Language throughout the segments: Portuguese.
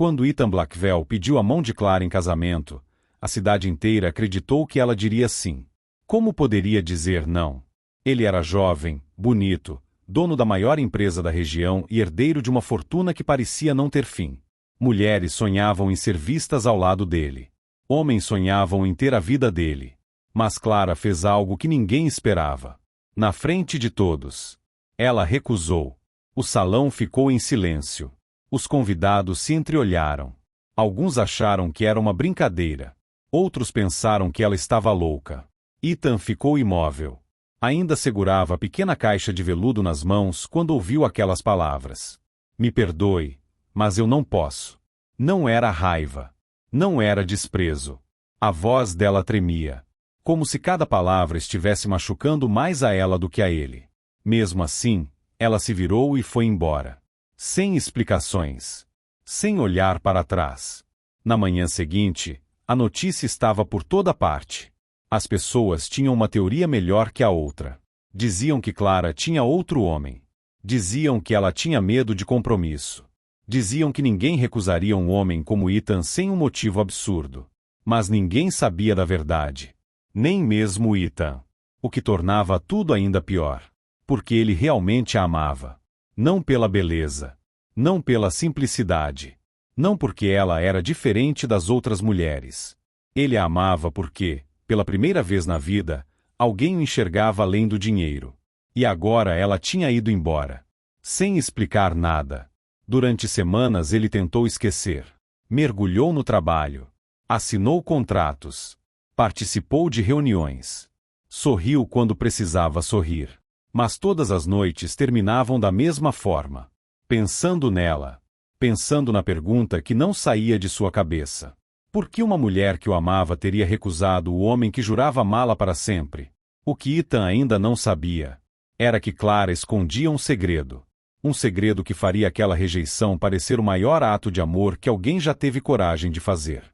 Quando Ethan Blackwell pediu a mão de Clara em casamento, a cidade inteira acreditou que ela diria sim. Como poderia dizer não? Ele era jovem, bonito, dono da maior empresa da região e herdeiro de uma fortuna que parecia não ter fim. Mulheres sonhavam em ser vistas ao lado dele. Homens sonhavam em ter a vida dele. Mas Clara fez algo que ninguém esperava. Na frente de todos. Ela recusou. O salão ficou em silêncio. Os convidados se entreolharam. Alguns acharam que era uma brincadeira. Outros pensaram que ela estava louca. Ethan ficou imóvel. Ainda segurava a pequena caixa de veludo nas mãos quando ouviu aquelas palavras. Me perdoe, mas eu não posso. Não era raiva. Não era desprezo. A voz dela tremia. Como se cada palavra estivesse machucando mais a ela do que a ele. Mesmo assim, ela se virou e foi embora. Sem explicações. Sem olhar para trás. Na manhã seguinte, a notícia estava por toda parte. As pessoas tinham uma teoria melhor que a outra. Diziam que Clara tinha outro homem. Diziam que ela tinha medo de compromisso. Diziam que ninguém recusaria um homem como Ethan sem um motivo absurdo. Mas ninguém sabia da verdade. Nem mesmo Ethan. O que tornava tudo ainda pior. Porque ele realmente a amava. Não pela beleza. Não pela simplicidade. Não porque ela era diferente das outras mulheres. Ele a amava porque, pela primeira vez na vida, alguém o enxergava além do dinheiro. E agora ela tinha ido embora. Sem explicar nada. Durante semanas ele tentou esquecer. Mergulhou no trabalho. Assinou contratos. Participou de reuniões. Sorriu quando precisava sorrir. Mas todas as noites terminavam da mesma forma. Pensando nela. Pensando na pergunta que não saía de sua cabeça. Por que uma mulher que o amava teria recusado o homem que jurava amá-la para sempre? O que Ethan ainda não sabia era que Clara escondia um segredo. Um segredo que faria aquela rejeição parecer o maior ato de amor que alguém já teve coragem de fazer.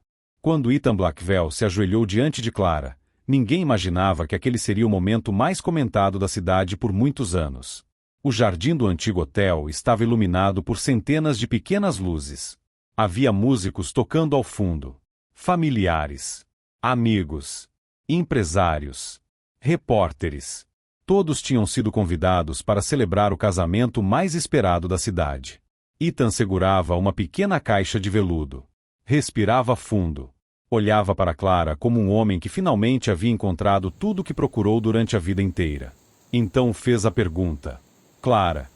Quando Ethan Blackwell se ajoelhou diante de Clara, ninguém imaginava que aquele seria o momento mais comentado da cidade por muitos anos. O jardim do antigo hotel estava iluminado por centenas de pequenas luzes. Havia músicos tocando ao fundo. Familiares. Amigos. Empresários. Repórteres. Todos tinham sido convidados para celebrar o casamento mais esperado da cidade. Ethan segurava uma pequena caixa de veludo. Respirava fundo. Olhava para Clara como um homem que finalmente havia encontrado tudo o que procurou durante a vida inteira. Então fez a pergunta. Clara,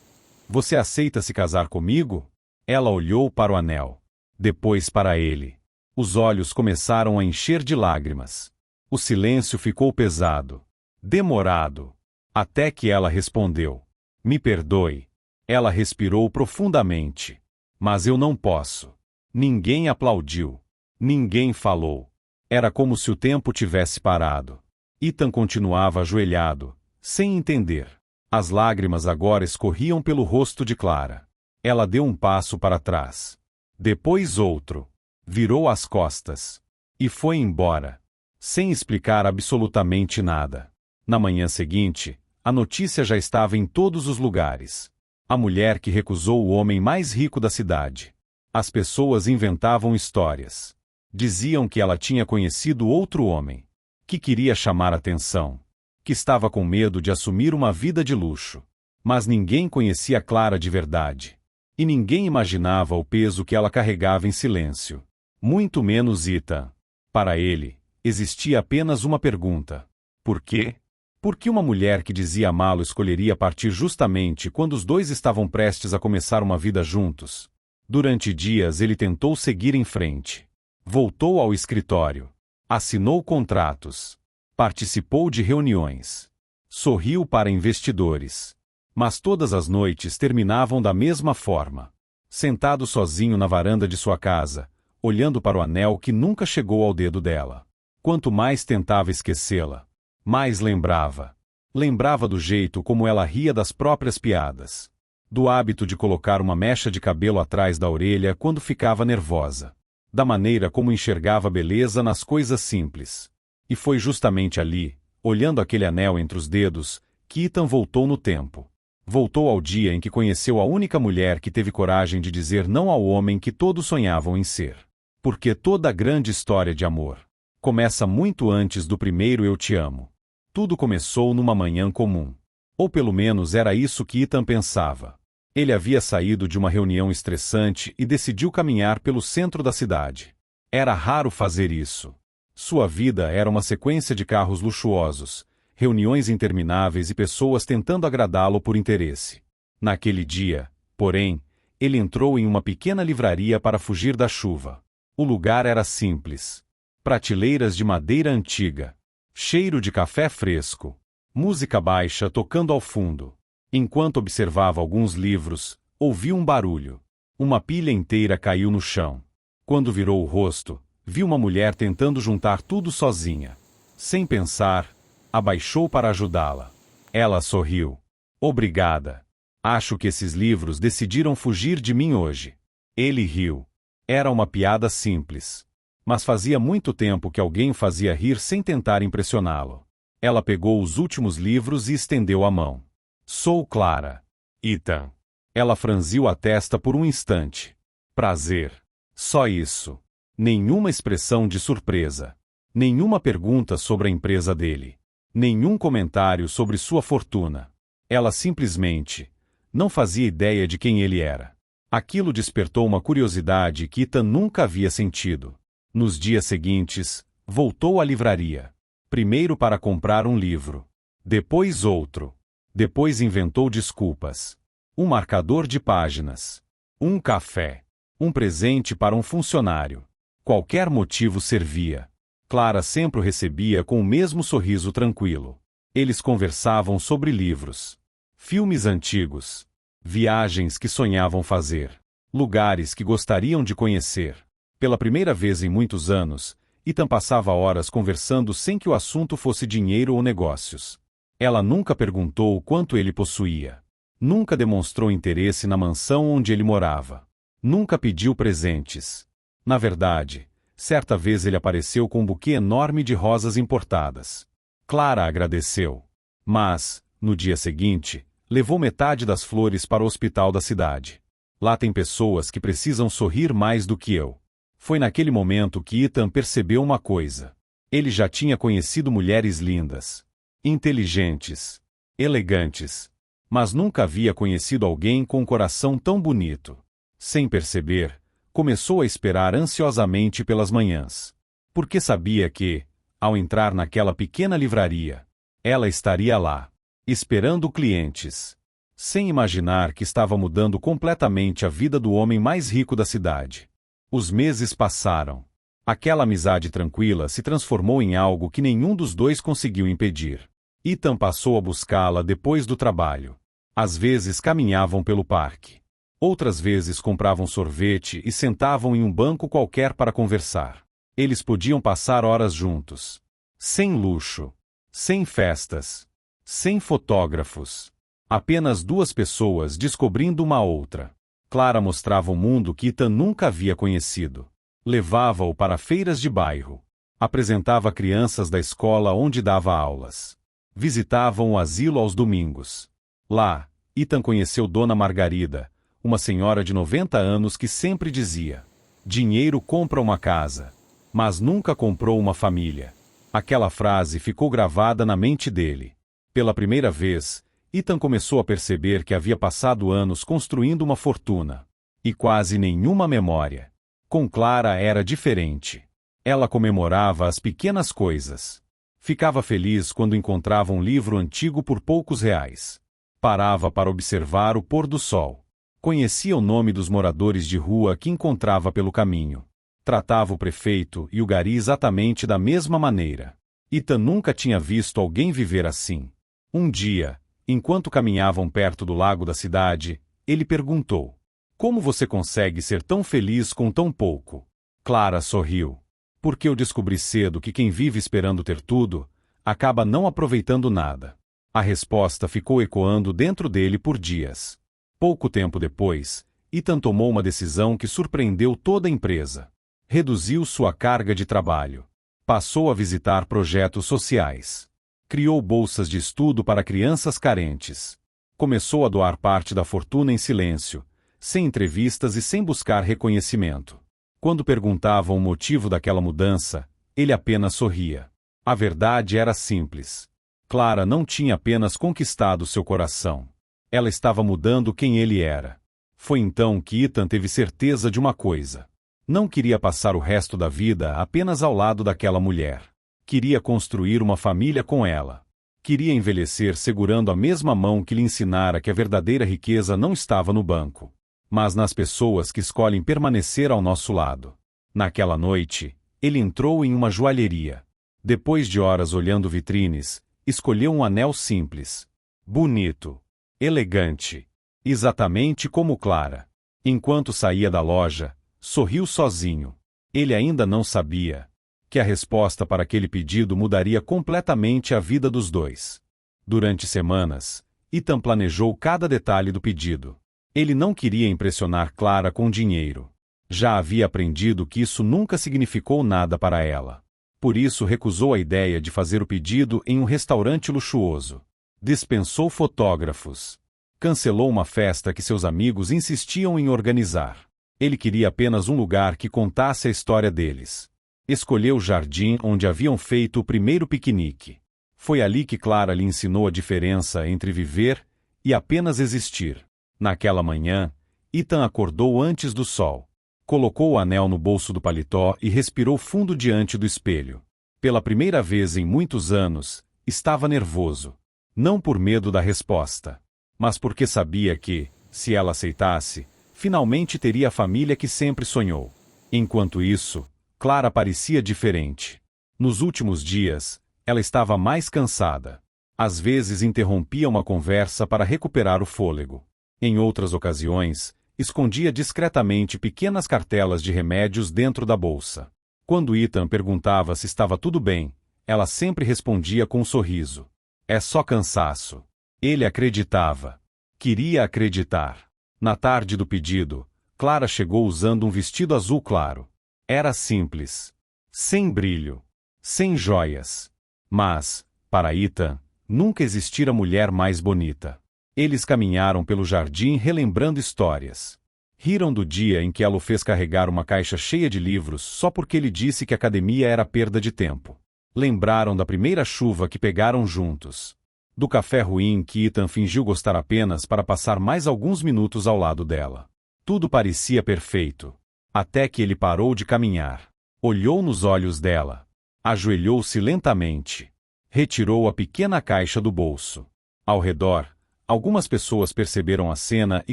você aceita se casar comigo? Ela olhou para o anel. Depois para ele. Os olhos começaram a encher de lágrimas. O silêncio ficou pesado. Demorado. Até que ela respondeu. Me perdoe. Ela respirou profundamente. Mas eu não posso. Ninguém aplaudiu. Ninguém falou. Era como se o tempo tivesse parado. Ethan continuava ajoelhado, sem entender. As lágrimas agora escorriam pelo rosto de Clara. Ela deu um passo para trás. Depois outro. Virou as costas. E foi embora. Sem explicar absolutamente nada. Na manhã seguinte, a notícia já estava em todos os lugares. A mulher que recusou o homem mais rico da cidade. As pessoas inventavam histórias. Diziam que ela tinha conhecido outro homem. Que queria chamar atenção. Que estava com medo de assumir uma vida de luxo. Mas ninguém conhecia Clara de verdade. E ninguém imaginava o peso que ela carregava em silêncio. Muito menos Ethan. Para ele, existia apenas uma pergunta. Por quê? Por que uma mulher que dizia amá-lo escolheria partir justamente quando os dois estavam prestes a começar uma vida juntos? Durante dias ele tentou seguir em frente. Voltou ao escritório. Assinou contratos. Participou de reuniões. Sorriu para investidores. Mas todas as noites terminavam da mesma forma. Sentado sozinho na varanda de sua casa, olhando para o anel que nunca chegou ao dedo dela. Quanto mais tentava esquecê-la, mais lembrava. Lembrava do jeito como ela ria das próprias piadas. Do hábito de colocar uma mecha de cabelo atrás da orelha quando ficava nervosa. Da maneira como enxergava beleza nas coisas simples. E foi justamente ali, olhando aquele anel entre os dedos, que Ethan voltou no tempo. Voltou ao dia em que conheceu a única mulher que teve coragem de dizer não ao homem que todos sonhavam em ser. Porque toda grande história de amor começa muito antes do primeiro eu te amo. Tudo começou numa manhã comum. Ou pelo menos era isso que Ethan pensava. Ele havia saído de uma reunião estressante e decidiu caminhar pelo centro da cidade. Era raro fazer isso. Sua vida era uma sequência de carros luxuosos, reuniões intermináveis e pessoas tentando agradá-lo por interesse. Naquele dia, porém, ele entrou em uma pequena livraria para fugir da chuva. O lugar era simples. Prateleiras de madeira antiga, cheiro de café fresco, música baixa tocando ao fundo. Enquanto observava alguns livros, ouviu um barulho. Uma pilha inteira caiu no chão. Quando virou o rosto, viu uma mulher tentando juntar tudo sozinha. Sem pensar, abaixou para ajudá-la. Ela sorriu. Obrigada. Acho que esses livros decidiram fugir de mim hoje. Ele riu. Era uma piada simples. Mas fazia muito tempo que alguém o fazia rir sem tentar impressioná-lo. Ela pegou os últimos livros e estendeu a mão. Sou Clara. Ethan. Ela franziu a testa por um instante. Prazer. Só isso. Nenhuma expressão de surpresa. Nenhuma pergunta sobre a empresa dele. Nenhum comentário sobre sua fortuna. Ela simplesmente não fazia ideia de quem ele era. Aquilo despertou uma curiosidade que Ethan nunca havia sentido. Nos dias seguintes, voltou à livraria. Primeiro para comprar um livro. Depois outro. Depois inventou desculpas. Um marcador de páginas. Um café. Um presente para um funcionário. Qualquer motivo servia. Clara sempre o recebia com o mesmo sorriso tranquilo. Eles conversavam sobre livros, filmes antigos, viagens que sonhavam fazer, lugares que gostariam de conhecer. Pela primeira vez em muitos anos, Ethan passava horas conversando sem que o assunto fosse dinheiro ou negócios. Ela nunca perguntou quanto ele possuía. Nunca demonstrou interesse na mansão onde ele morava. Nunca pediu presentes. Na verdade, certa vez ele apareceu com um buquê enorme de rosas importadas. Clara agradeceu. Mas, no dia seguinte, levou metade das flores para o hospital da cidade. Lá tem pessoas que precisam sorrir mais do que eu. Foi naquele momento que Ethan percebeu uma coisa. Ele já tinha conhecido mulheres lindas, inteligentes, elegantes, mas nunca havia conhecido alguém com um coração tão bonito. Sem perceber, começou a esperar ansiosamente pelas manhãs. Porque sabia que, ao entrar naquela pequena livraria, ela estaria lá, esperando clientes. Sem imaginar que estava mudando completamente a vida do homem mais rico da cidade. Os meses passaram. Aquela amizade tranquila se transformou em algo que nenhum dos dois conseguiu impedir. Ethan passou a buscá-la depois do trabalho. Às vezes caminhavam pelo parque. Outras vezes compravam sorvete e sentavam em um banco qualquer para conversar. Eles podiam passar horas juntos. Sem luxo. Sem festas. Sem fotógrafos. Apenas duas pessoas descobrindo uma outra. Clara mostrava o mundo que Ethan nunca havia conhecido. Levava-o para feiras de bairro. Apresentava crianças da escola onde dava aulas. Visitavam o asilo aos domingos. Lá, Ethan conheceu Dona Margarida, uma senhora de 90 anos que sempre dizia: dinheiro compra uma casa, mas nunca comprou uma família. Aquela frase ficou gravada na mente dele. Pela primeira vez, Ethan começou a perceber que havia passado anos construindo uma fortuna. E quase nenhuma memória. Com Clara era diferente. Ela comemorava as pequenas coisas. Ficava feliz quando encontrava um livro antigo por poucos reais. Parava para observar o pôr do sol. Conhecia o nome dos moradores de rua que encontrava pelo caminho. Tratava o prefeito e o gari exatamente da mesma maneira. Ethan nunca tinha visto alguém viver assim. Um dia, enquanto caminhavam perto do lago da cidade, ele perguntou: como você consegue ser tão feliz com tão pouco? Clara sorriu. Porque eu descobri cedo que quem vive esperando ter tudo, acaba não aproveitando nada. A resposta ficou ecoando dentro dele por dias. Pouco tempo depois, Ethan tomou uma decisão que surpreendeu toda a empresa. Reduziu sua carga de trabalho. Passou a visitar projetos sociais. Criou bolsas de estudo para crianças carentes. Começou a doar parte da fortuna em silêncio, sem entrevistas e sem buscar reconhecimento. Quando perguntavam o motivo daquela mudança, ele apenas sorria. A verdade era simples. Clara não tinha apenas conquistado seu coração. Ela estava mudando quem ele era. Foi então que Ethan teve certeza de uma coisa. Não queria passar o resto da vida apenas ao lado daquela mulher. Queria construir uma família com ela. Queria envelhecer segurando a mesma mão que lhe ensinara que a verdadeira riqueza não estava no banco, mas nas pessoas que escolhem permanecer ao nosso lado. Naquela noite, ele entrou em uma joalheria. Depois de horas olhando vitrines, escolheu um anel simples, bonito, elegante, exatamente como Clara. Enquanto saía da loja, sorriu sozinho. Ele ainda não sabia que a resposta para aquele pedido mudaria completamente a vida dos dois. Durante semanas, Ethan planejou cada detalhe do pedido. Ele não queria impressionar Clara com dinheiro. Já havia aprendido que isso nunca significou nada para ela. Por isso recusou a ideia de fazer o pedido em um restaurante luxuoso. Dispensou fotógrafos. Cancelou uma festa que seus amigos insistiam em organizar. Ele queria apenas um lugar que contasse a história deles. Escolheu o jardim onde haviam feito o primeiro piquenique. Foi ali que Clara lhe ensinou a diferença entre viver e apenas existir. Naquela manhã, Ethan acordou antes do sol. Colocou o anel no bolso do paletó e respirou fundo diante do espelho. Pela primeira vez em muitos anos, estava nervoso. Não por medo da resposta, mas porque sabia que, se ela aceitasse, finalmente teria a família que sempre sonhou. Enquanto isso, Clara parecia diferente. Nos últimos dias, ela estava mais cansada. Às vezes interrompia uma conversa para recuperar o fôlego. Em outras ocasiões, escondia discretamente pequenas cartelas de remédios dentro da bolsa. Quando Ethan perguntava se estava tudo bem, ela sempre respondia com um sorriso. É só cansaço. Ele acreditava. Queria acreditar. Na tarde do pedido, Clara chegou usando um vestido azul claro. Era simples. Sem brilho. Sem joias. Mas, para Ethan, nunca existira mulher mais bonita. Eles caminharam pelo jardim relembrando histórias. Riram do dia em que ela o fez carregar uma caixa cheia de livros só porque ele disse que a academia era perda de tempo. Lembraram da primeira chuva que pegaram juntos. Do café ruim que Ethan fingiu gostar apenas para passar mais alguns minutos ao lado dela. Tudo parecia perfeito. Até que ele parou de caminhar. Olhou nos olhos dela. Ajoelhou-se lentamente. Retirou a pequena caixa do bolso. Ao redor, algumas pessoas perceberam a cena e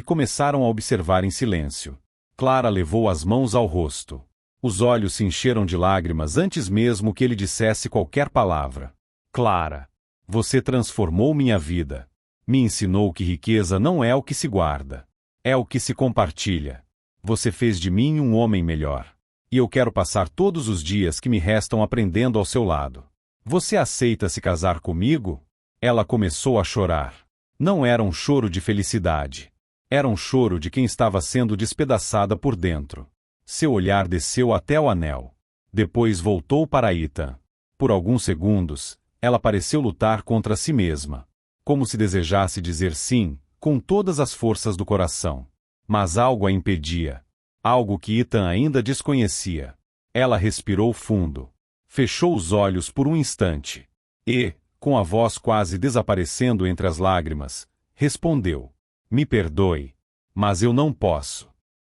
começaram a observar em silêncio. Clara levou as mãos ao rosto. Os olhos se encheram de lágrimas antes mesmo que ele dissesse qualquer palavra. Clara, você transformou minha vida. Me ensinou que riqueza não é o que se guarda. É o que se compartilha. Você fez de mim um homem melhor. E eu quero passar todos os dias que me restam aprendendo ao seu lado. Você aceita se casar comigo? Ela começou a chorar. Não era um choro de felicidade. Era um choro de quem estava sendo despedaçada por dentro. Seu olhar desceu até o anel. Depois voltou para Ethan. Por alguns segundos, ela pareceu lutar contra si mesma. Como se desejasse dizer sim, com todas as forças do coração. Mas algo a impedia. Algo que Ethan ainda desconhecia. Ela respirou fundo. Fechou os olhos por um instante. E, com a voz quase desaparecendo entre as lágrimas, respondeu. Me perdoe, mas eu não posso.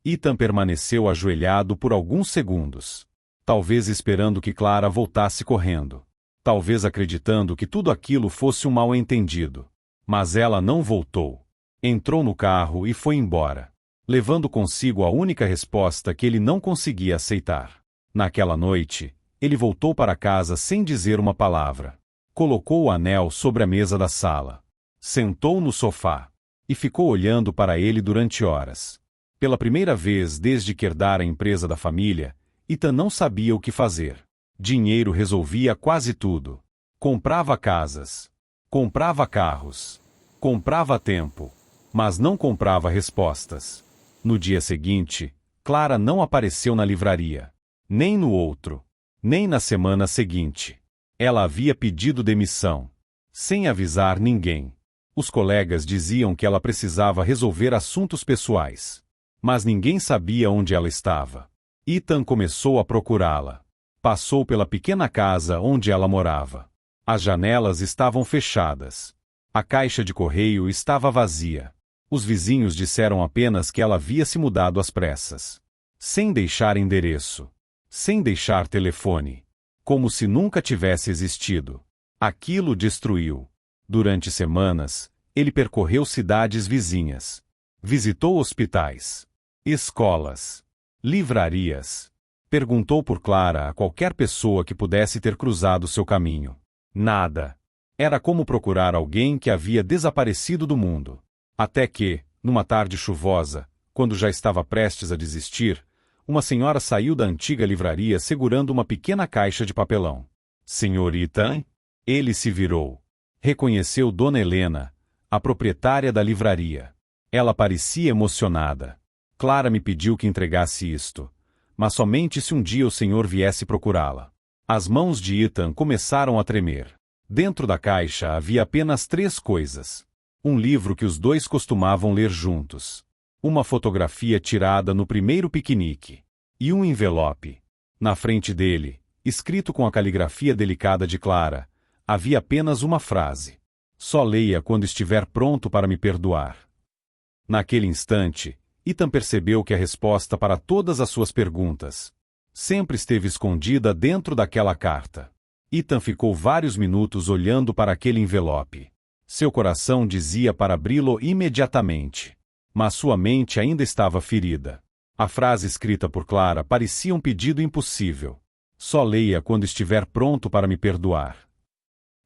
Ethan permaneceu ajoelhado por alguns segundos. Talvez esperando que Clara voltasse correndo. Talvez acreditando que tudo aquilo fosse um mal-entendido. Mas ela não voltou. Entrou no carro e foi embora, levando consigo a única resposta que ele não conseguia aceitar. Naquela noite, ele voltou para casa sem dizer uma palavra. Colocou o anel sobre a mesa da sala. Sentou no sofá. E ficou olhando para ele durante horas. Pela primeira vez desde que herdara a empresa da família, Ethan não sabia o que fazer. Dinheiro resolvia quase tudo. Comprava casas. Comprava carros. Comprava tempo. Mas não comprava respostas. No dia seguinte, Clara não apareceu na livraria. Nem no outro. Nem na semana seguinte. Ela havia pedido demissão. Sem avisar ninguém. Os colegas diziam que ela precisava resolver assuntos pessoais. Mas ninguém sabia onde ela estava. Ethan começou a procurá-la. Passou pela pequena casa onde ela morava. As janelas estavam fechadas. A caixa de correio estava vazia. Os vizinhos disseram apenas que ela havia se mudado às pressas. Sem deixar endereço. Sem deixar telefone. Como se nunca tivesse existido. Aquilo destruiu. Durante semanas, ele percorreu cidades vizinhas. Visitou hospitais, escolas, livrarias. Perguntou por Clara a qualquer pessoa que pudesse ter cruzado seu caminho. Nada. Era como procurar alguém que havia desaparecido do mundo. Até que, numa tarde chuvosa, quando já estava prestes a desistir, uma senhora saiu da antiga livraria segurando uma pequena caixa de papelão. Senhor Ethan? Ele se virou. Reconheceu Dona Helena, a proprietária da livraria. Ela parecia emocionada. Clara me pediu que entregasse isto, mas somente se um dia o senhor viesse procurá-la. As mãos de Ethan começaram a tremer. Dentro da caixa havia apenas 3 coisas. Um livro que os dois costumavam ler juntos. Uma fotografia tirada no primeiro piquenique. E um envelope. Na frente dele, escrito com a caligrafia delicada de Clara, havia apenas uma frase. Só leia quando estiver pronto para me perdoar. Naquele instante, Ethan percebeu que a resposta para todas as suas perguntas sempre esteve escondida dentro daquela carta. Ethan ficou vários minutos olhando para aquele envelope. Seu coração dizia para abri-lo imediatamente. Mas sua mente ainda estava ferida. A frase escrita por Clara parecia um pedido impossível. Só leia quando estiver pronto para me perdoar.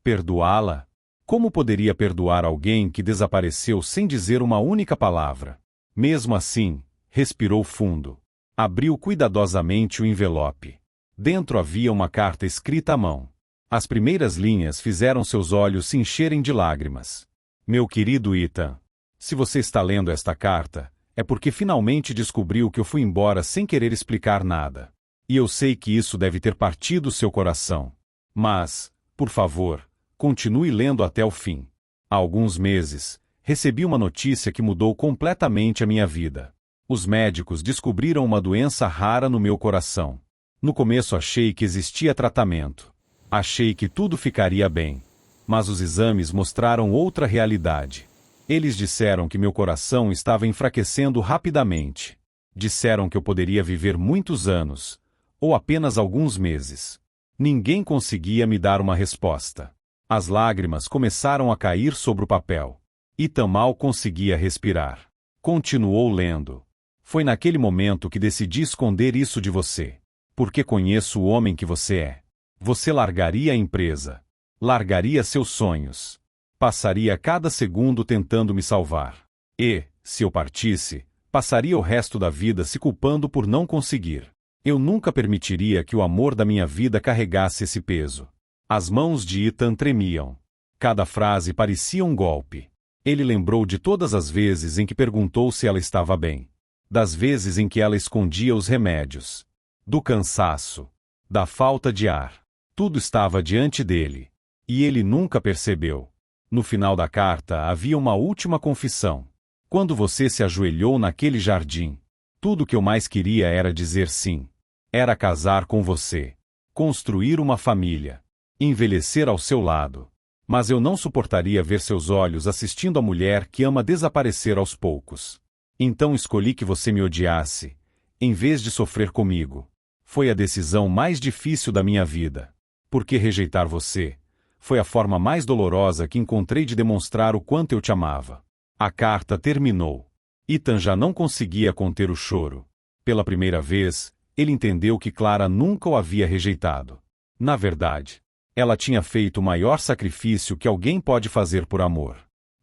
Perdoá-la? Como poderia perdoar alguém que desapareceu sem dizer uma única palavra? Mesmo assim, respirou fundo. Abriu cuidadosamente o envelope. Dentro havia uma carta escrita à mão. As primeiras linhas fizeram seus olhos se encherem de lágrimas. Meu querido Ethan, se você está lendo esta carta, é porque finalmente descobriu que eu fui embora sem querer explicar nada. E eu sei que isso deve ter partido seu coração. Mas, por favor, continue lendo até o fim. Há alguns meses, recebi uma notícia que mudou completamente a minha vida. Os médicos descobriram uma doença rara no meu coração. No começo achei que existia tratamento. Achei que tudo ficaria bem. Mas os exames mostraram outra realidade. Eles disseram que meu coração estava enfraquecendo rapidamente. Disseram que eu poderia viver muitos anos, ou apenas alguns meses. Ninguém conseguia me dar uma resposta. As lágrimas começaram a cair sobre o papel. Ethan mal conseguia respirar. Continuou lendo. Foi naquele momento que decidi esconder isso de você. Porque conheço o homem que você é. Você largaria a empresa. Largaria seus sonhos. Passaria cada segundo tentando me salvar. E, se eu partisse, passaria o resto da vida se culpando por não conseguir. Eu nunca permitiria que o amor da minha vida carregasse esse peso. As mãos de Ethan tremiam. Cada frase parecia um golpe. Ele lembrou de todas as vezes em que perguntou se ela estava bem. Das vezes em que ela escondia os remédios. Do cansaço. Da falta de ar. Tudo estava diante dele. E ele nunca percebeu. No final da carta havia uma última confissão. Quando você se ajoelhou naquele jardim, tudo que eu mais queria era dizer sim. Era casar com você. Construir uma família. Envelhecer ao seu lado. Mas eu não suportaria ver seus olhos assistindo a mulher que ama desaparecer aos poucos. Então escolhi que você me odiasse, em vez de sofrer comigo. Foi a decisão mais difícil da minha vida. Porque rejeitar você foi a forma mais dolorosa que encontrei de demonstrar o quanto eu te amava. A carta terminou. Ethan já não conseguia conter o choro. Pela primeira vez, ele entendeu que Clara nunca o havia rejeitado. Na verdade, ela tinha feito o maior sacrifício que alguém pode fazer por amor.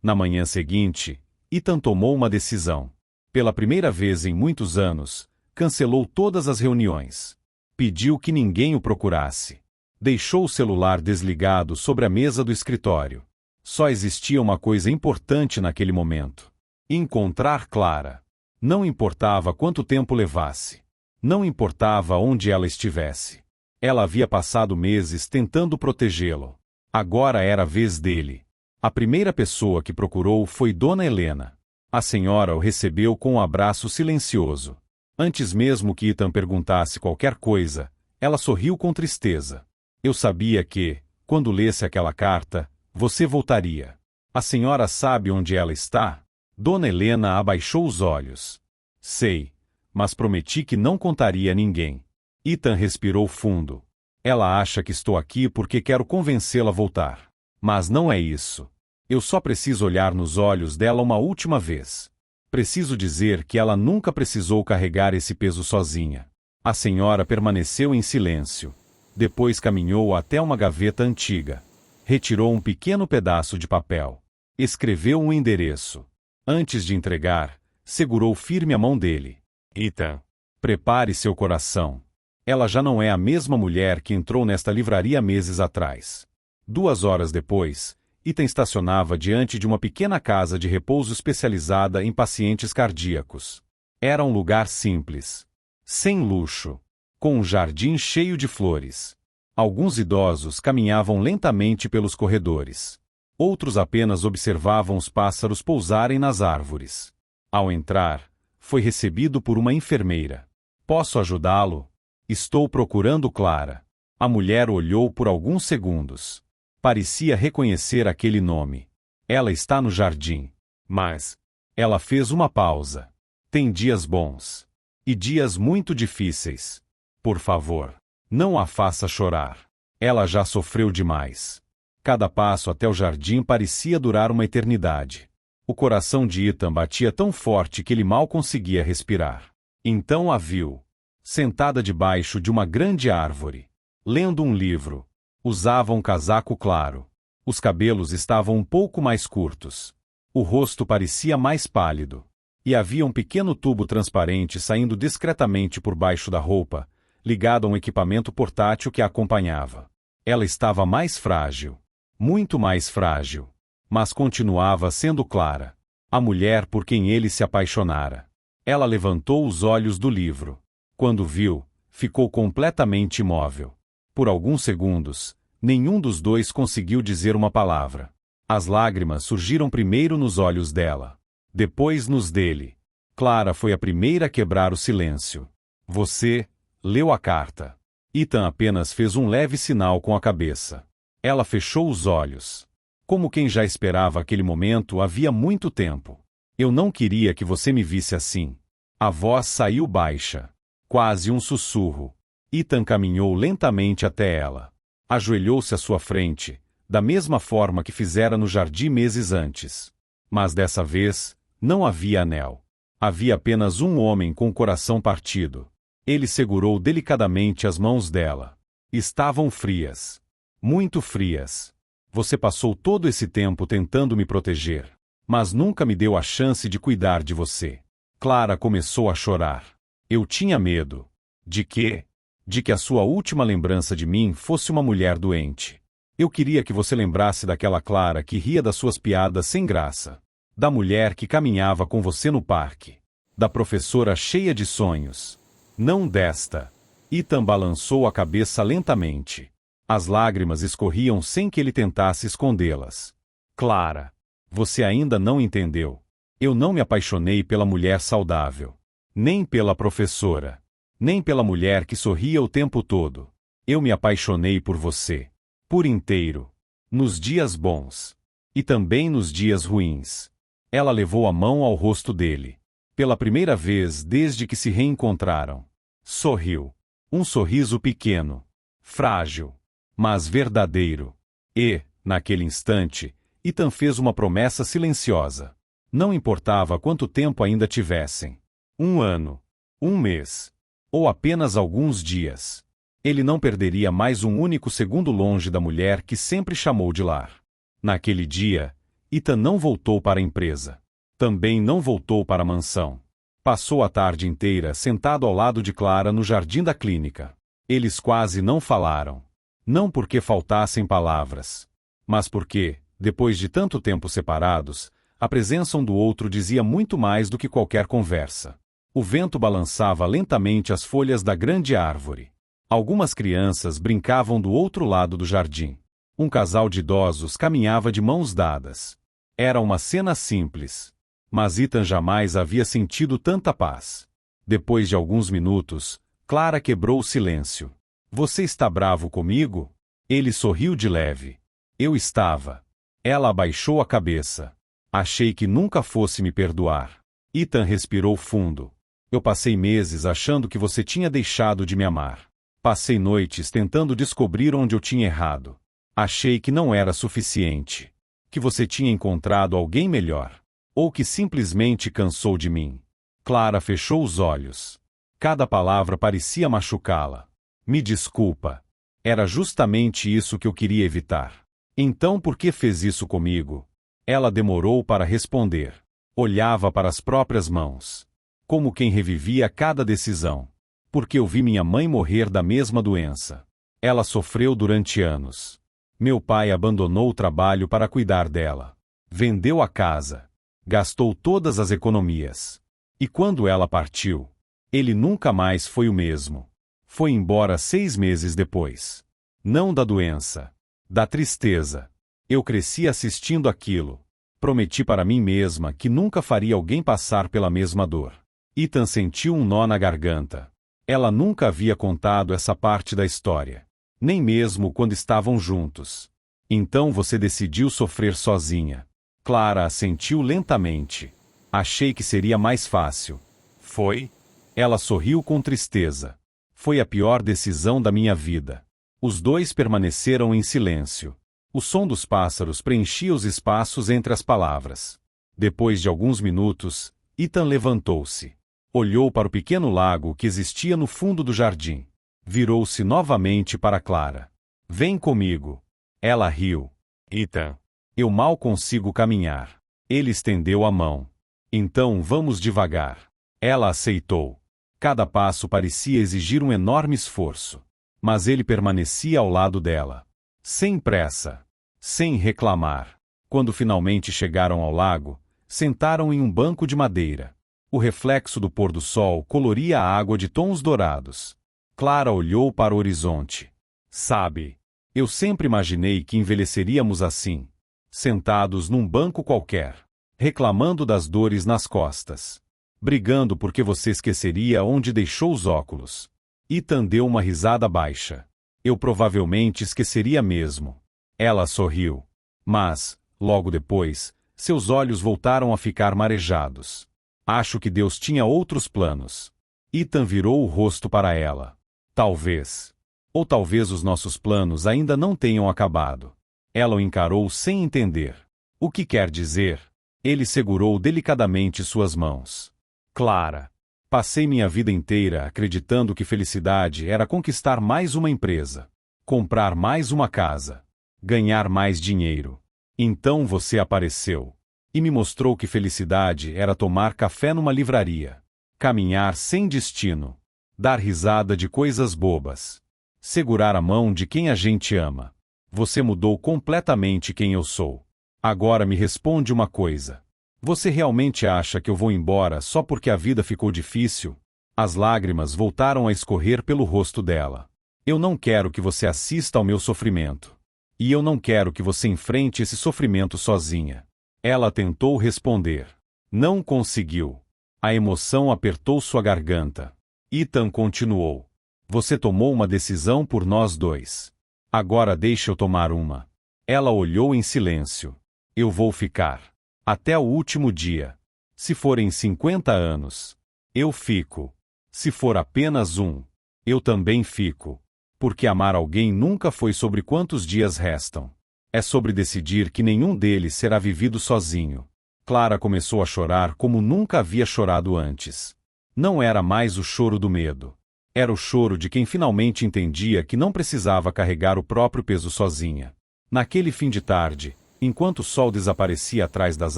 Na manhã seguinte, Ethan tomou uma decisão. Pela primeira vez em muitos anos, cancelou todas as reuniões. Pediu que ninguém o procurasse. Deixou o celular desligado sobre a mesa do escritório. Só existia uma coisa importante naquele momento: encontrar Clara. Não importava quanto tempo levasse. Não importava onde ela estivesse. Ela havia passado meses tentando protegê-lo. Agora era a vez dele. A primeira pessoa que procurou foi Dona Helena. A senhora o recebeu com um abraço silencioso. Antes mesmo que Ethan perguntasse qualquer coisa, ela sorriu com tristeza. Eu sabia que, quando lesse aquela carta, você voltaria. A senhora sabe onde ela está? Dona Helena abaixou os olhos. Sei, mas prometi que não contaria a ninguém. Ethan respirou fundo. Ela acha que estou aqui porque quero convencê-la a voltar. Mas não é isso. Eu só preciso olhar nos olhos dela uma última vez. Preciso dizer que ela nunca precisou carregar esse peso sozinha. A senhora permaneceu em silêncio. Depois caminhou até uma gaveta antiga. Retirou um pequeno pedaço de papel. Escreveu um endereço. Antes de entregar, segurou firme a mão dele. Ethan, prepare seu coração. Ela já não é a mesma mulher que entrou nesta livraria meses atrás. 2 horas depois, Ethan estacionava diante de uma pequena casa de repouso especializada em pacientes cardíacos. Era um lugar simples, sem luxo, com um jardim cheio de flores. Alguns idosos caminhavam lentamente pelos corredores. Outros apenas observavam os pássaros pousarem nas árvores. Ao entrar, foi recebido por uma enfermeira. Posso ajudá-lo? Estou procurando Clara. A mulher olhou por alguns segundos. Parecia reconhecer aquele nome. Ela está no jardim. Mas ela fez uma pausa. Tem dias bons. E dias muito difíceis. Por favor, não a faça chorar. Ela já sofreu demais. Cada passo até o jardim parecia durar uma eternidade. O coração de Ethan batia tão forte que ele mal conseguia respirar. Então a viu, sentada debaixo de uma grande árvore, lendo um livro. Usava um casaco claro. Os cabelos estavam um pouco mais curtos. O rosto parecia mais pálido. E havia um pequeno tubo transparente saindo discretamente por baixo da roupa, ligado a um equipamento portátil que a acompanhava. Ela estava mais frágil. Muito mais frágil. Mas continuava sendo Clara, a mulher por quem ele se apaixonara. Ela levantou os olhos do livro. Quando viu, ficou completamente imóvel. Por alguns segundos, nenhum dos dois conseguiu dizer uma palavra. As lágrimas surgiram primeiro nos olhos dela, depois nos dele. Clara foi a primeira a quebrar o silêncio. Você leu a carta. Ethan apenas fez um leve sinal com a cabeça. Ela fechou os olhos. Como quem já esperava aquele momento havia muito tempo. Eu não queria que você me visse assim. A voz saiu baixa. Quase um sussurro. Ethan caminhou lentamente até ela. Ajoelhou-se à sua frente, da mesma forma que fizera no jardim meses antes. Mas dessa vez, não havia anel. Havia apenas um homem com o coração partido. Ele segurou delicadamente as mãos dela. Estavam frias. Muito frias. Você passou todo esse tempo tentando me proteger, mas nunca me deu a chance de cuidar de você. Clara começou a chorar. Eu tinha medo. De quê? De que a sua última lembrança de mim fosse uma mulher doente. Eu queria que você lembrasse daquela Clara que ria das suas piadas sem graça. Da mulher que caminhava com você no parque. Da professora cheia de sonhos. Não desta. Ethan balançou a cabeça lentamente. As lágrimas escorriam sem que ele tentasse escondê-las. Clara, você ainda não entendeu. Eu não me apaixonei pela mulher saudável. Nem pela professora. Nem pela mulher que sorria o tempo todo. Eu me apaixonei por você. Por inteiro. Nos dias bons. E também nos dias ruins. Ela levou a mão ao rosto dele. Pela primeira vez desde que se reencontraram. Sorriu. Um sorriso pequeno. Frágil. Mas verdadeiro. E, naquele instante, Ethan fez uma promessa silenciosa. Não importava quanto tempo ainda tivessem. 1 ano. 1 mês. Ou apenas alguns dias. Ele não perderia mais um único segundo longe da mulher que sempre chamou de lar. Naquele dia, Ethan não voltou para a empresa. Também não voltou para a mansão. Passou a tarde inteira sentado ao lado de Clara no jardim da clínica. Eles quase não falaram. Não porque faltassem palavras, mas porque, depois de tanto tempo separados, a presença um do outro dizia muito mais do que qualquer conversa. O vento balançava lentamente as folhas da grande árvore. Algumas crianças brincavam do outro lado do jardim. Um casal de idosos caminhava de mãos dadas. Era uma cena simples. Mas Ethan jamais havia sentido tanta paz. Depois de alguns minutos, Clara quebrou o silêncio. Você está bravo comigo? Ele sorriu de leve. Eu estava. Ela abaixou a cabeça. Achei que nunca fosse me perdoar. Ethan respirou fundo. Eu passei meses achando que você tinha deixado de me amar. Passei noites tentando descobrir onde eu tinha errado. Achei que não era suficiente. Que você tinha encontrado alguém melhor. Ou que simplesmente cansou de mim. Clara fechou os olhos. Cada palavra parecia machucá-la. Me desculpa. Era justamente isso que eu queria evitar. Então por que fez isso comigo? Ela demorou para responder. Olhava para as próprias mãos. Como quem revivia cada decisão. Porque eu vi minha mãe morrer da mesma doença. Ela sofreu durante anos. Meu pai abandonou o trabalho para cuidar dela. Vendeu a casa. Gastou todas as economias. E quando ela partiu, ele nunca mais foi o mesmo. Foi embora 6 meses depois. Não da doença. Da tristeza. Eu cresci assistindo aquilo. Prometi para mim mesma que nunca faria alguém passar pela mesma dor. Ethan sentiu um nó na garganta. Ela nunca havia contado essa parte da história. Nem mesmo quando estavam juntos. Então você decidiu sofrer sozinha. Clara assentiu lentamente. Achei que seria mais fácil. Foi? Ela sorriu com tristeza. Foi a pior decisão da minha vida. Os dois permaneceram em silêncio. O som dos pássaros preenchia os espaços entre as palavras. Depois de alguns minutos, Ethan levantou-se. Olhou para o pequeno lago que existia no fundo do jardim. Virou-se novamente para Clara. Vem comigo. Ela riu. Ethan. Eu mal consigo caminhar. Ele estendeu a mão. Então vamos devagar. Ela aceitou. Cada passo parecia exigir um enorme esforço. Mas ele permanecia ao lado dela. Sem pressa. Sem reclamar. Quando finalmente chegaram ao lago, sentaram em um banco de madeira. O reflexo do pôr do sol coloria a água de tons dourados. Clara olhou para o horizonte. Sabe, eu sempre imaginei que envelheceríamos assim. Sentados num banco qualquer. Reclamando das dores nas costas. Brigando porque você esqueceria onde deixou os óculos. Ethan deu uma risada baixa. Eu provavelmente esqueceria mesmo. Ela sorriu. Mas, logo depois, seus olhos voltaram a ficar marejados. Acho que Deus tinha outros planos. Ethan virou o rosto para ela. Talvez. Ou talvez os nossos planos ainda não tenham acabado. Ela o encarou sem entender. O que quer dizer? Ele segurou delicadamente suas mãos. Clara. Passei minha vida inteira acreditando que felicidade era conquistar mais uma empresa. Comprar mais uma casa. Ganhar mais dinheiro. Então você apareceu. E me mostrou que felicidade era tomar café numa livraria. Caminhar sem destino. Dar risada de coisas bobas. Segurar a mão de quem a gente ama. Você mudou completamente quem eu sou. Agora me responde uma coisa. Você realmente acha que eu vou embora só porque a vida ficou difícil? As lágrimas voltaram a escorrer pelo rosto dela. Eu não quero que você assista ao meu sofrimento. E eu não quero que você enfrente esse sofrimento sozinha. Ela tentou responder. Não conseguiu. A emoção apertou sua garganta. Ethan continuou. Você tomou uma decisão por nós dois. Agora deixe eu tomar uma. Ela olhou em silêncio. Eu vou ficar. Até o último dia. Se forem 50 anos, eu fico. Se for apenas um, eu também fico. Porque amar alguém nunca foi sobre quantos dias restam. É sobre decidir que nenhum deles será vivido sozinho. Clara começou a chorar como nunca havia chorado antes. Não era mais o choro do medo. Era o choro de quem finalmente entendia que não precisava carregar o próprio peso sozinha. Naquele fim de tarde, enquanto o sol desaparecia atrás das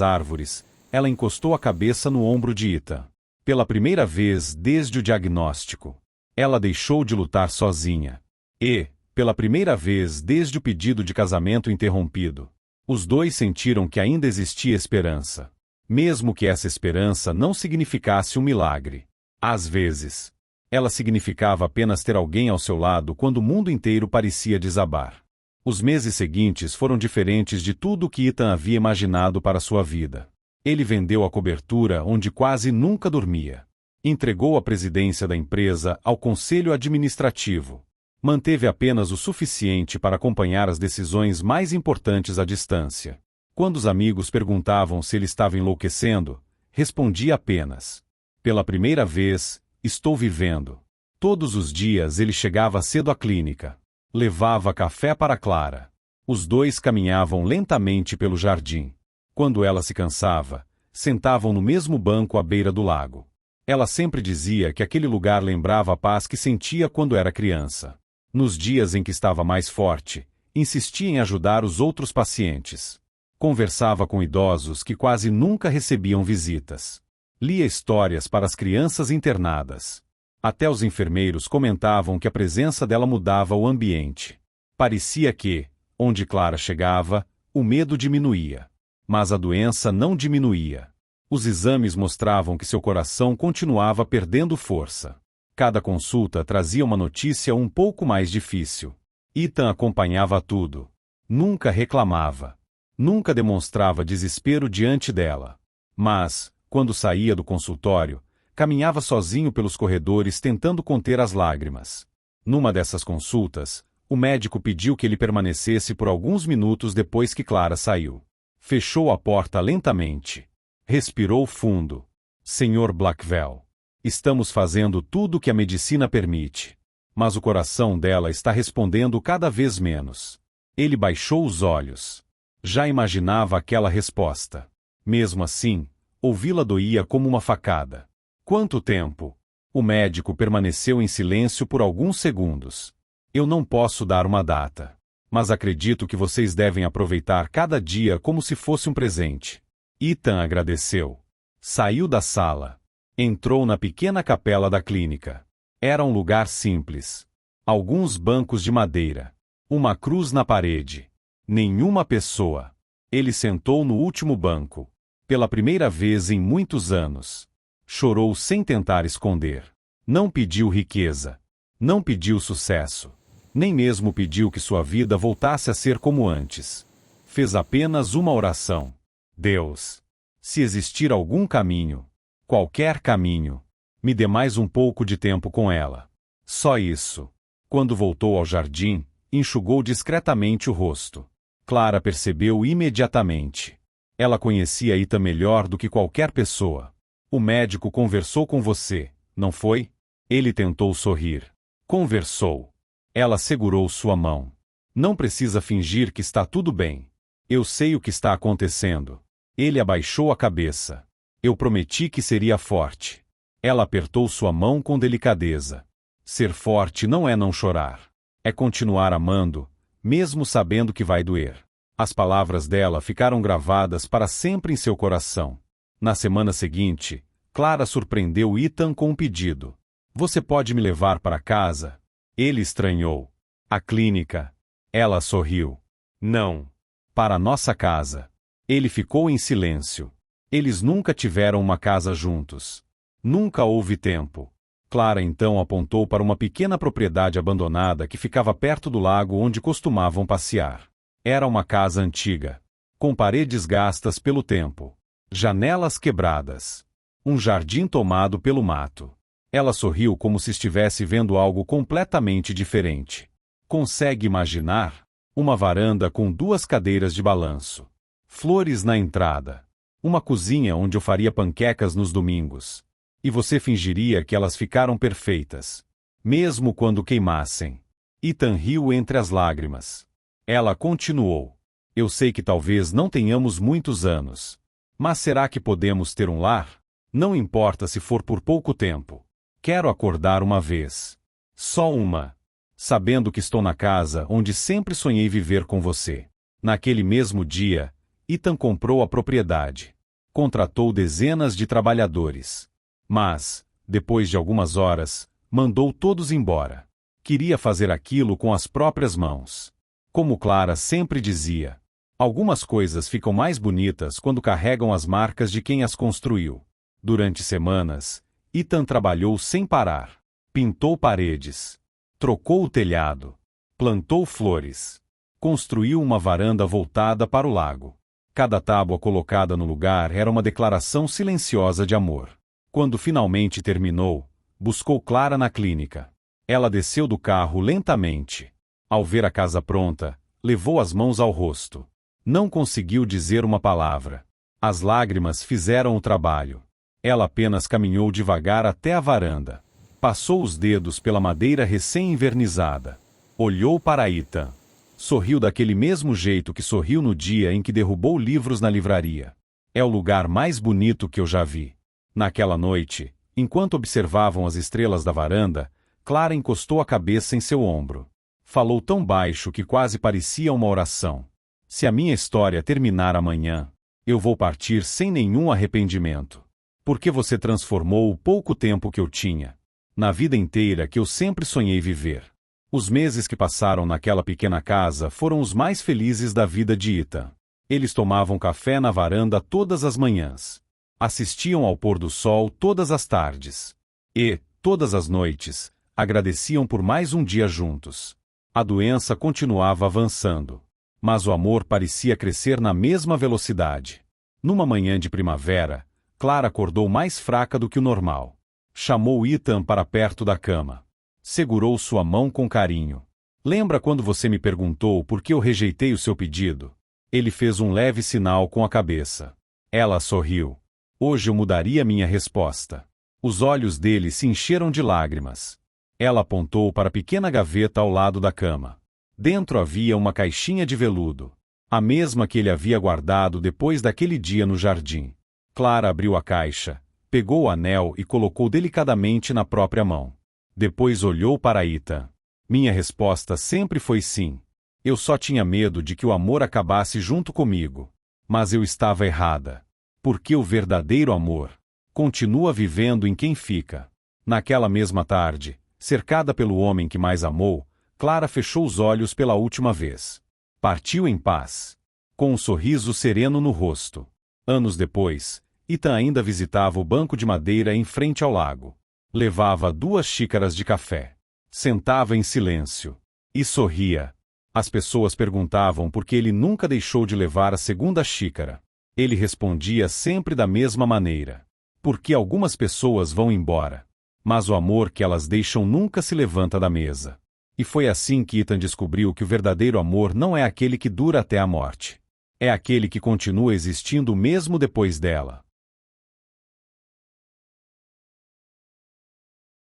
árvores, ela encostou a cabeça no ombro de Ethan. Pela primeira vez desde o diagnóstico, ela deixou de lutar sozinha. E, pela primeira vez desde o pedido de casamento interrompido, os dois sentiram que ainda existia esperança. Mesmo que essa esperança não significasse um milagre. Às vezes, ela significava apenas ter alguém ao seu lado quando o mundo inteiro parecia desabar. Os meses seguintes foram diferentes de tudo o que Ethan havia imaginado para sua vida. Ele vendeu a cobertura onde quase nunca dormia. Entregou a presidência da empresa ao conselho administrativo. Manteve apenas o suficiente para acompanhar as decisões mais importantes à distância. Quando os amigos perguntavam se ele estava enlouquecendo, respondia apenas: pela primeira vez, estou vivendo. Todos os dias ele chegava cedo à clínica. Levava café para Clara. Os dois caminhavam lentamente pelo jardim. Quando ela se cansava, sentavam no mesmo banco à beira do lago. Ela sempre dizia que aquele lugar lembrava a paz que sentia quando era criança. Nos dias em que estava mais forte, insistia em ajudar os outros pacientes. Conversava com idosos que quase nunca recebiam visitas. Lia histórias para as crianças internadas. Até os enfermeiros comentavam que a presença dela mudava o ambiente. Parecia que, onde Clara chegava, o medo diminuía. Mas a doença não diminuía. Os exames mostravam que seu coração continuava perdendo força. Cada consulta trazia uma notícia um pouco mais difícil. Ethan acompanhava tudo. Nunca reclamava. Nunca demonstrava desespero diante dela. Mas, quando saía do consultório, caminhava sozinho pelos corredores tentando conter as lágrimas. Numa dessas consultas, o médico pediu que ele permanecesse por alguns minutos depois que Clara saiu. Fechou a porta lentamente. Respirou fundo. Senhor Blackwell, estamos fazendo tudo o que a medicina permite. Mas o coração dela está respondendo cada vez menos. Ele baixou os olhos. Já imaginava aquela resposta. Mesmo assim, ouvi-la doía como uma facada. Quanto tempo? O médico permaneceu em silêncio por alguns segundos. Eu não posso dar uma data. Mas acredito que vocês devem aproveitar cada dia como se fosse um presente. Ethan agradeceu. Saiu da sala. Entrou na pequena capela da clínica. Era um lugar simples. Alguns bancos de madeira. Uma cruz na parede. Nenhuma pessoa. Ele sentou no último banco. Pela primeira vez em muitos anos. Chorou sem tentar esconder. Não pediu riqueza. Não pediu sucesso. Nem mesmo pediu que sua vida voltasse a ser como antes. Fez apenas uma oração. Deus, se existir algum caminho, qualquer caminho, me dê mais um pouco de tempo com ela. Só isso. Quando voltou ao jardim, enxugou discretamente o rosto. Clara percebeu imediatamente. Ela conhecia Ethan melhor do que qualquer pessoa. O médico conversou com você, não foi? Ele tentou sorrir. Conversou. Ela segurou sua mão. Não precisa fingir que está tudo bem. Eu sei o que está acontecendo. Ele abaixou a cabeça. Eu prometi que seria forte. Ela apertou sua mão com delicadeza. Ser forte não é não chorar. É continuar amando, mesmo sabendo que vai doer. As palavras dela ficaram gravadas para sempre em seu coração. Na semana seguinte, Clara surpreendeu Ethan com um pedido. Você pode me levar para casa? Ele estranhou. A clínica. Ela sorriu. Não. Para nossa casa. Ele ficou em silêncio. Eles nunca tiveram uma casa juntos. Nunca houve tempo. Clara então apontou para uma pequena propriedade abandonada que ficava perto do lago onde costumavam passear. Era uma casa antiga, com paredes gastas pelo tempo, janelas quebradas, um jardim tomado pelo mato. Ela sorriu como se estivesse vendo algo completamente diferente. Consegue imaginar? Uma varanda com 2 cadeiras de balanço, flores na entrada, uma cozinha onde eu faria panquecas nos domingos. E você fingiria que elas ficaram perfeitas, mesmo quando queimassem. Ethan riu entre as lágrimas. Ela continuou. Eu sei que talvez não tenhamos muitos anos. Mas será que podemos ter um lar? Não importa se for por pouco tempo. Quero acordar uma vez. Só uma. Sabendo que estou na casa onde sempre sonhei viver com você. Naquele mesmo dia, Ethan comprou a propriedade. Contratou dezenas de trabalhadores. Mas, depois de algumas horas, mandou todos embora. Queria fazer aquilo com as próprias mãos. Como Clara sempre dizia, algumas coisas ficam mais bonitas quando carregam as marcas de quem as construiu. Durante semanas, Ethan trabalhou sem parar. Pintou paredes. Trocou o telhado. Plantou flores. Construiu uma varanda voltada para o lago. Cada tábua colocada no lugar era uma declaração silenciosa de amor. Quando finalmente terminou, buscou Clara na clínica. Ela desceu do carro lentamente. Ao ver a casa pronta, levou as mãos ao rosto. Não conseguiu dizer uma palavra. As lágrimas fizeram o trabalho. Ela apenas caminhou devagar até a varanda. Passou os dedos pela madeira recém-envernizada. Olhou para Ethan. Sorriu daquele mesmo jeito que sorriu no dia em que derrubou livros na livraria. É o lugar mais bonito que eu já vi. Naquela noite, enquanto observavam as estrelas da varanda, Clara encostou a cabeça em seu ombro. Falou tão baixo que quase parecia uma oração. Se a minha história terminar amanhã, eu vou partir sem nenhum arrependimento. Porque você transformou o pouco tempo que eu tinha, na vida inteira que eu sempre sonhei viver. Os meses que passaram naquela pequena casa foram os mais felizes da vida de Ethan. Eles tomavam café na varanda todas as manhãs. Assistiam ao pôr do sol todas as tardes. E, todas as noites, agradeciam por mais um dia juntos. A doença continuava avançando. Mas o amor parecia crescer na mesma velocidade. Numa manhã de primavera, Clara acordou mais fraca do que o normal. Chamou Ethan para perto da cama. Segurou sua mão com carinho. Lembra quando você me perguntou por que eu rejeitei o seu pedido? Ele fez um leve sinal com a cabeça. Ela sorriu. Hoje eu mudaria minha resposta. Os olhos dele se encheram de lágrimas. Ela apontou para a pequena gaveta ao lado da cama. Dentro havia uma caixinha de veludo. A mesma que ele havia guardado depois daquele dia no jardim. Clara abriu a caixa, pegou o anel e colocou delicadamente na própria mão. Depois olhou para Ethan. Minha resposta sempre foi sim. Eu só tinha medo de que o amor acabasse junto comigo. Mas eu estava errada. Porque o verdadeiro amor continua vivendo em quem fica. Naquela mesma tarde, cercada pelo homem que mais amou, Clara fechou os olhos pela última vez. Partiu em paz, com um sorriso sereno no rosto. Anos depois, Ethan ainda visitava o banco de madeira em frente ao lago. Levava 2 xícaras de café. Sentava em silêncio. E sorria. As pessoas perguntavam por que ele nunca deixou de levar a segunda xícara. Ele respondia sempre da mesma maneira. Porque algumas pessoas vão embora. Mas o amor que elas deixam nunca se levanta da mesa. E foi assim que Ethan descobriu que o verdadeiro amor não é aquele que dura até a morte. É aquele que continua existindo mesmo depois dela.